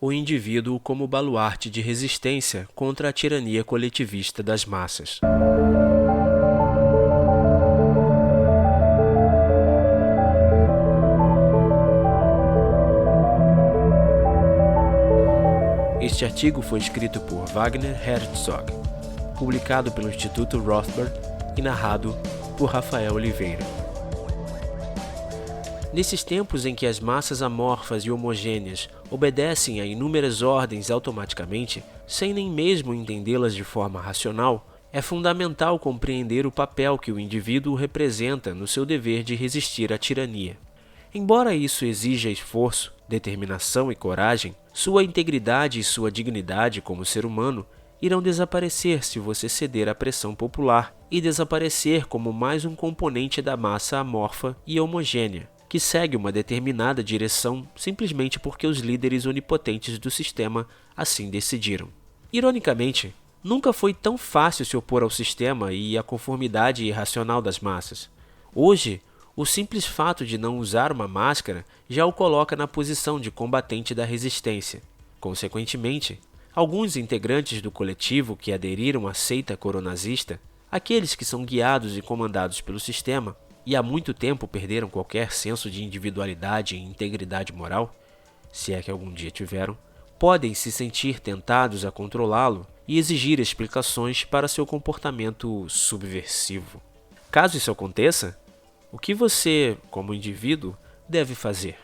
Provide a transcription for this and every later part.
o indivíduo como baluarte de resistência contra a tirania coletivista das massas. Este artigo foi escrito por Wagner Herzog, publicado pelo Instituto Rothbard e narrado por Rafael Oliveira. Nesses tempos em que as massas amorfas e homogêneas obedecem a inúmeras ordens automaticamente, sem nem mesmo entendê-las de forma racional, é fundamental compreender o papel que o indivíduo representa no seu dever de resistir à tirania. Embora isso exija esforço, determinação e coragem, sua integridade e sua dignidade como ser humano irão desaparecer se você ceder à pressão popular e desaparecer como mais um componente da massa amorfa e homogênea, que segue uma determinada direção simplesmente porque os líderes onipotentes do sistema assim decidiram. Ironicamente, nunca foi tão fácil se opor ao sistema e à conformidade irracional das massas. Hoje, o simples fato de não usar uma máscara já o coloca na posição de combatente da resistência. Consequentemente, alguns integrantes do coletivo que aderiram à seita coronazista, aqueles que são guiados e comandados pelo sistema, e há muito tempo perderam qualquer senso de individualidade e integridade moral, se é que algum dia tiveram, podem se sentir tentados a controlá-lo e exigir explicações para seu comportamento subversivo. Caso isso aconteça, o que você, como indivíduo, deve fazer?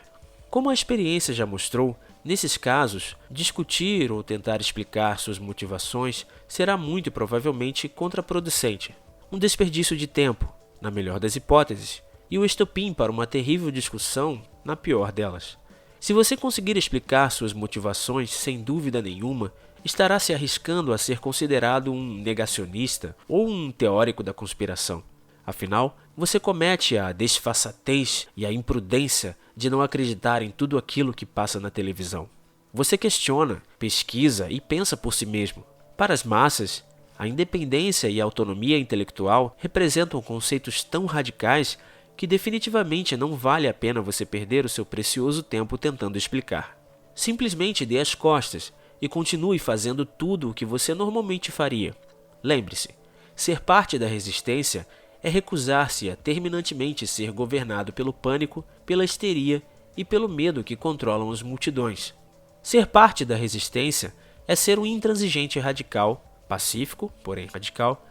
Como a experiência já mostrou, nesses casos, discutir ou tentar explicar suas motivações será muito provavelmente contraproducente, um desperdício de tempo, na melhor das hipóteses, e o estopim para uma terrível discussão, na pior delas. Se você conseguir explicar suas motivações sem dúvida nenhuma, estará se arriscando a ser considerado um negacionista ou um teórico da conspiração. Afinal, você comete a desfaçatez e a imprudência de não acreditar em tudo aquilo que passa na televisão. Você questiona, pesquisa e pensa por si mesmo. Para as massas, a independência e a autonomia intelectual representam conceitos tão radicais que definitivamente não vale a pena você perder o seu precioso tempo tentando explicar. Simplesmente dê as costas e continue fazendo tudo o que você normalmente faria. Lembre-se, ser parte da resistência é recusar-se a terminantemente ser governado pelo pânico, pela histeria e pelo medo que controlam as multidões. Ser parte da resistência é ser um intransigente radical, pacífico, porém radical,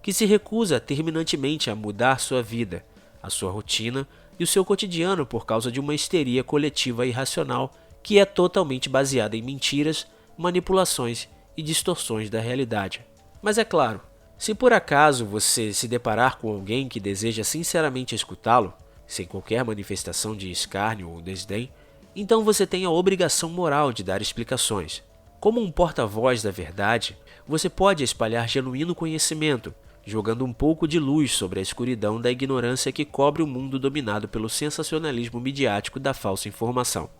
que se recusa terminantemente a mudar sua vida, a sua rotina e o seu cotidiano por causa de uma histeria coletiva irracional que é totalmente baseada em mentiras, manipulações e distorções da realidade. Mas é claro, se por acaso você se deparar com alguém que deseja sinceramente escutá-lo, sem qualquer manifestação de escárnio ou desdém, então você tem a obrigação moral de dar explicações. Como um porta-voz da verdade, você pode espalhar genuíno conhecimento, jogando um pouco de luz sobre a escuridão da ignorância que cobre o mundo dominado pelo sensacionalismo midiático da falsa informação.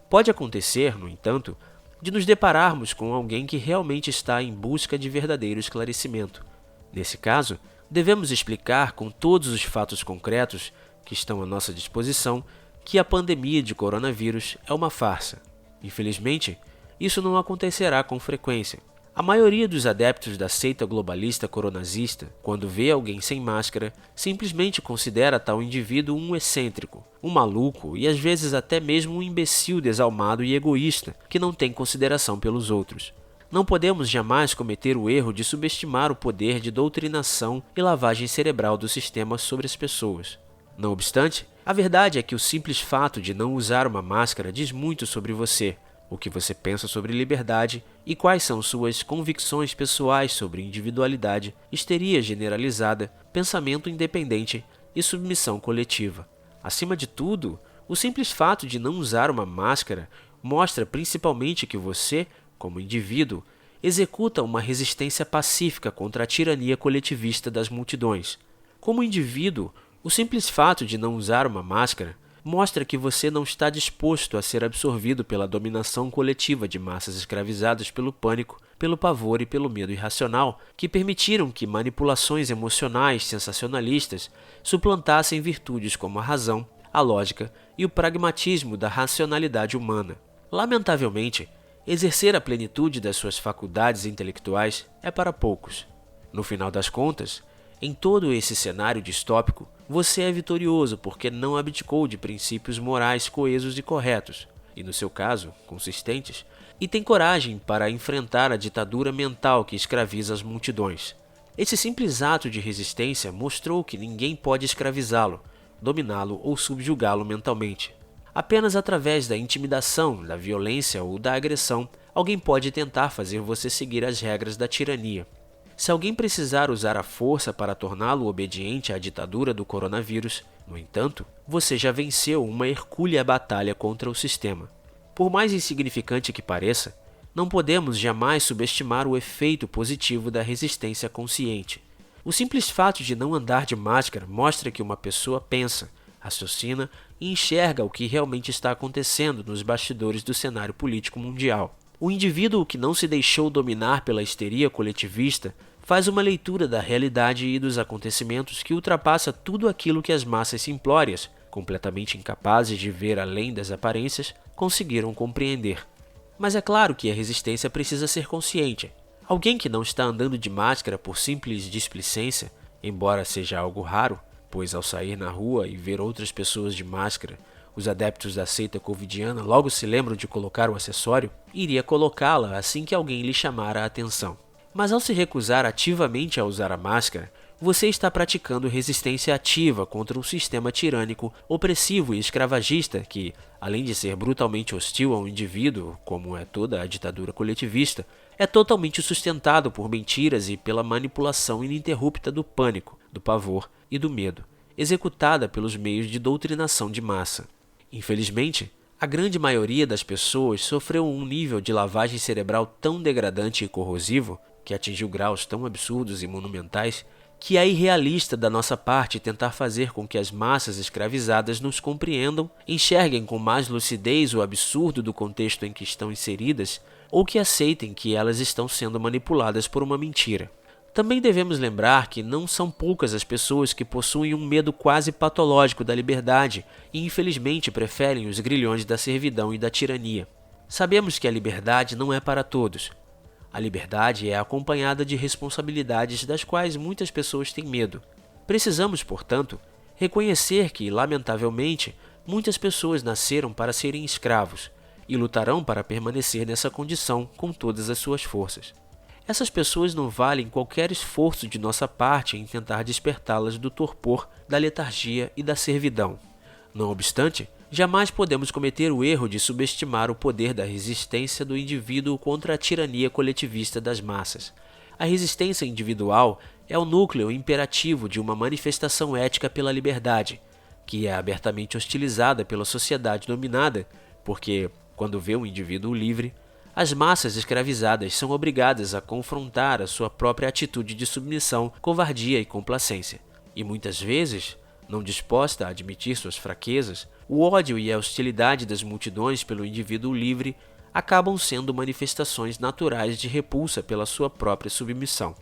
Pode acontecer, no entanto, de nos depararmos com alguém que realmente está em busca de verdadeiro esclarecimento. Nesse caso, devemos explicar com todos os fatos concretos que estão à nossa disposição que a pandemia de coronavírus é uma farsa. Infelizmente, isso não acontecerá com frequência. A maioria dos adeptos da seita globalista coronazista, quando vê alguém sem máscara, simplesmente considera tal indivíduo um excêntrico, um maluco e às vezes até mesmo um imbecil desalmado e egoísta que não tem consideração pelos outros. Não podemos jamais cometer o erro de subestimar o poder de doutrinação e lavagem cerebral do sistema sobre as pessoas. Não obstante, a verdade é que o simples fato de não usar uma máscara diz muito sobre você, o que você pensa sobre liberdade e quais são suas convicções pessoais sobre individualidade, histeria generalizada, pensamento independente e submissão coletiva. Acima de tudo, o simples fato de não usar uma máscara mostra principalmente que você, como indivíduo, executa uma resistência pacífica contra a tirania coletivista das multidões. Como indivíduo, o simples fato de não usar uma máscara mostra que você não está disposto a ser absorvido pela dominação coletiva de massas escravizadas pelo pânico, pelo pavor e pelo medo irracional, que permitiram que manipulações emocionais sensacionalistas suplantassem virtudes como a razão, a lógica e o pragmatismo da racionalidade humana. Lamentavelmente, Exercer a plenitude das suas faculdades intelectuais é para poucos. No final das contas, em todo esse cenário distópico, você é vitorioso porque não abdicou de princípios morais coesos e corretos, e no seu caso, consistentes, e tem coragem para enfrentar a ditadura mental que escraviza as multidões. Esse simples ato de resistência mostrou que ninguém pode escravizá-lo, dominá-lo ou subjugá-lo mentalmente. Apenas através da intimidação, da violência ou da agressão, alguém pode tentar fazer você seguir as regras da tirania. Se alguém precisar usar a força para torná-lo obediente à ditadura do coronavírus, no entanto, você já venceu uma hercúlea batalha contra o sistema. Por mais insignificante que pareça, não podemos jamais subestimar o efeito positivo da resistência consciente. O simples fato de não andar de máscara mostra que uma pessoa pensa, raciocina e enxerga o que realmente está acontecendo nos bastidores do cenário político mundial. O indivíduo que não se deixou dominar pela histeria coletivista faz uma leitura da realidade e dos acontecimentos que ultrapassa tudo aquilo que as massas simplórias, completamente incapazes de ver além das aparências, conseguiram compreender. Mas é claro que a resistência precisa ser consciente. Alguém que não está andando de máscara por simples displicência, embora seja algo raro, pois ao sair na rua e ver outras pessoas de máscara, os adeptos da seita covidiana logo se lembram de colocar o acessório, iria colocá-la assim que alguém lhe chamar a atenção. Mas ao se recusar ativamente a usar a máscara, você está praticando resistência ativa contra um sistema tirânico, opressivo e escravagista que, além de ser brutalmente hostil ao indivíduo, como é toda a ditadura coletivista, é totalmente sustentado por mentiras e pela manipulação ininterrupta do pânico, do pavor e do medo, executada pelos meios de doutrinação de massa. Infelizmente, a grande maioria das pessoas sofreu um nível de lavagem cerebral tão degradante e corrosivo, que atingiu graus tão absurdos e monumentais, que é irrealista da nossa parte tentar fazer com que as massas escravizadas nos compreendam, enxerguem com mais lucidez o absurdo do contexto em que estão inseridas, ou que aceitem que elas estão sendo manipuladas por uma mentira. Também devemos lembrar que não são poucas as pessoas que possuem um medo quase patológico da liberdade e infelizmente preferem os grilhões da servidão e da tirania. Sabemos que a liberdade não é para todos. A liberdade é acompanhada de responsabilidades das quais muitas pessoas têm medo. Precisamos, portanto, reconhecer que, lamentavelmente, muitas pessoas nasceram para serem escravos e lutarão para permanecer nessa condição com todas as suas forças. Essas pessoas não valem qualquer esforço de nossa parte em tentar despertá-las do torpor, da letargia e da servidão. Não obstante, jamais podemos cometer o erro de subestimar o poder da resistência do indivíduo contra a tirania coletivista das massas. A resistência individual é o núcleo imperativo de uma manifestação ética pela liberdade, que é abertamente hostilizada pela sociedade dominada, porque, quando vê um indivíduo livre, as massas escravizadas são obrigadas a confrontar a sua própria atitude de submissão, covardia e complacência. E muitas vezes, não disposta a admitir suas fraquezas, o ódio e a hostilidade das multidões pelo indivíduo livre acabam sendo manifestações naturais de repulsa pela sua própria submissão.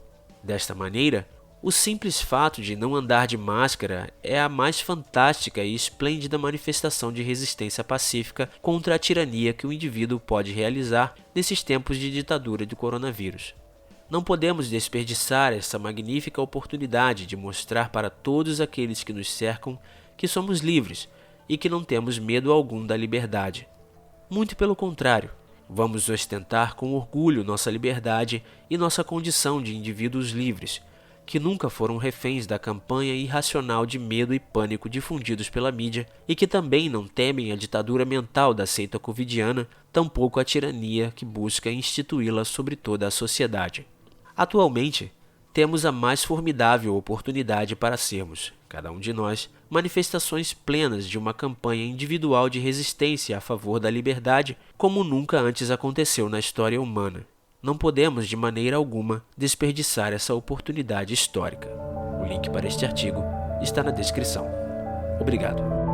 Desta maneira, o simples fato de não andar de máscara é a mais fantástica e esplêndida manifestação de resistência pacífica contra a tirania que o indivíduo pode realizar nesses tempos de ditadura do coronavírus. Não podemos desperdiçar essa magnífica oportunidade de mostrar para todos aqueles que nos cercam que somos livres e que não temos medo algum da liberdade. Muito pelo contrário, vamos ostentar com orgulho nossa liberdade e nossa condição de indivíduos livres, que nunca foram reféns da campanha irracional de medo e pânico difundidos pela mídia e que também não temem a ditadura mental da seita covidiana, tampouco a tirania que busca instituí-la sobre toda a sociedade. Atualmente, temos a mais formidável oportunidade para sermos, cada um de nós, manifestações plenas de uma campanha individual de resistência a favor da liberdade, como nunca antes aconteceu na história humana. Não podemos, de maneira alguma, desperdiçar essa oportunidade histórica. O link para este artigo está na descrição. Obrigado.